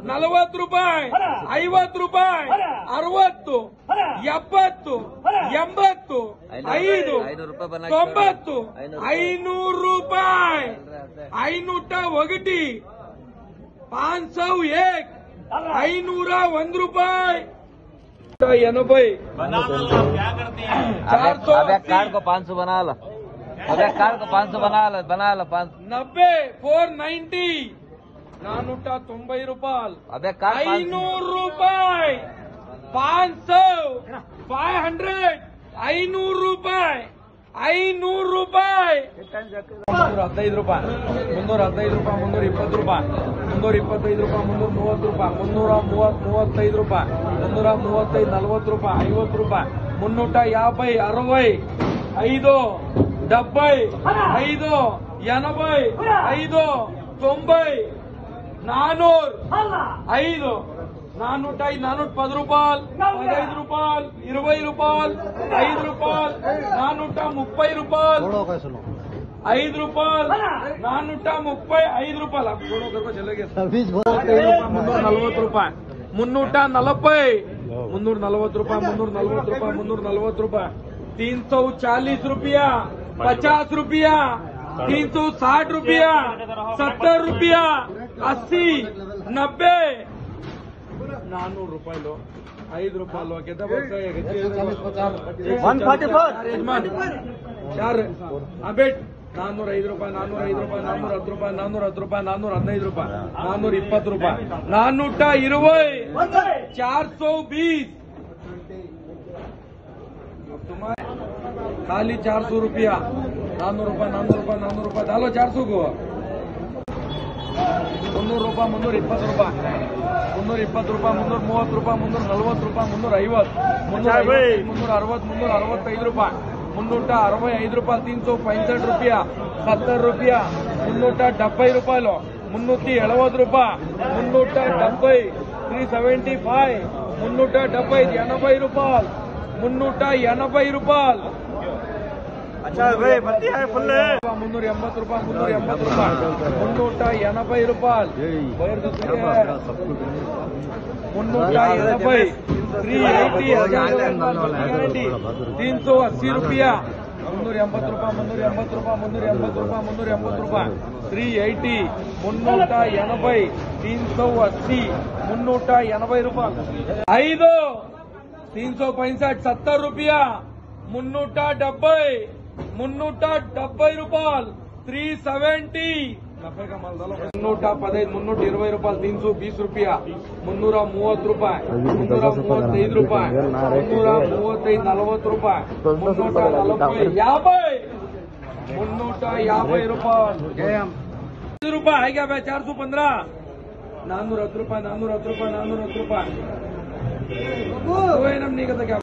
40 ರೂಪಾಯಿ, 50 ರೂಪಾಯಿ, 60, 70, 80, 5, 90, 500 ರೂಪಾಯಿ, 501, 501, 501 ರೂಪಾಯಿ, 80, 400 कार्ड को 500 बना लो, कार्ड को 500 बना लो 90, 490, 490 ರೂಪಾಯಿ, 500 ರೂಪಾಯಿ, 500, 500, 500 ರೂಪಾಯಿ, 500 ರೂಪಾಯಿ, 315 ರೂಪಾಯಿ, 315 ರೂಪಾಯಿ, 320 ರೂಪಾಯಿ, 325 ರೂಪಾಯಿ, 330 ರೂಪಾಯಿ, 335 ರೂಪಾಯಿ, 335, 40 ರೂಪಾಯಿ, 50 ರೂಪಾಯಿ, 350, 60, 5, 70, 5, 80, 5, 90, 400, 5, 410 ರೂಪಾಯಿ, 15 ರೂಪಾಯಿ, 20 ರೂಪಾಯಿ, 5 ರೂಪಾಯಿ, 430 ರೂಪಾಯಿ, 5 ರೂಪಾಯಿ, 435 ರೂಪಾಯಿ, 340 ರೂಪಾಯಿ, 340, 340 ರೂಪಾಯಿ, 340 ರೂಪಾಯಿ, 340 ರೂಪಾಯಿ, 340 ರೂಪಾಯಿ, 50 ರೂಪಾಯಿ, 360 ರೂಪಾಯಿ, 70 ರೂಪಾಯಿ, 80, 90, 400 ರೂಪಾಯಿ, 5 ರೂಪಾಯಿ, 4 ಅಬೇಟ್, 405 ರೂಪಾಯಿ, 405 ರೂಪಾಯಿ, 410 ರೂಪಾಯಿ, 410 ರೂಪಾಯಿ, 415 ರೂಪಾಯಿ, 420 ರೂಪಾಯಿ, 420, 420, खाली 400 रुपया, 400 ರೂಪಾಯಿ, 400 ರೂಪಾಯಿ, 400 ರೂಪಾಯಿ, डालो 400 को, 300 ರೂಪಾಯಿ, 320 ರೂಪಾಯಿ, 320 ರೂಪಾಯಿ, 330 ರೂಪಾಯಿ, 340 ರೂಪಾಯಿ, 350, 360, 365 ರೂಪಾಯಿ, 365 ರೂಪಾಯಿ, 365 ರೂಪಾಯಿ, 70 ರೂಪಾಯಿ, 370 ರೂಪಾಯಿ, 370 ರೂಪಾಯಿ, 370, 375, 370, 80 ರೂಪಾಯಿ, 380 ರೂಪಾಯಿ, अच्छा भाई बत्ती है फुल 380 ರೂಪಾಯಿ, 380 ರೂಪಾಯಿ, 380 ರೂಪಾಯಿ, 380, 380, 380 ರೂಪಾಯಿ, 380 ರೂಪಾಯಿ, 380 ರೂಪಾಯಿ, 380 ರೂಪಾಯಿ, 380 ರೂಪಾಯಿ, 380, 380, 380, 380 ರೂಪಾಯಿ, 5, 365, 70 ರೂಪಾಯಿ, 370, 370 ರೂಪಾಯಿ, 370, 315, 320 ರೂಪಾಯಿ, 320 ರೂಪಾಯಿ, 330 ರೂಪಾಯಿ, 335 ರೂಪಾಯಿ, 335, 40 ರೂಪಾಯಿ, 340, 350 ರೂಪಾಯಿ, 5 ರೂಪಾಯಿ है क्या भाई, 415, 410 ರೂಪಾಯಿ, 410 ರೂಪಾಯಿ, 410 ರೂಪಾಯಿ, तो नहीं कहता क्या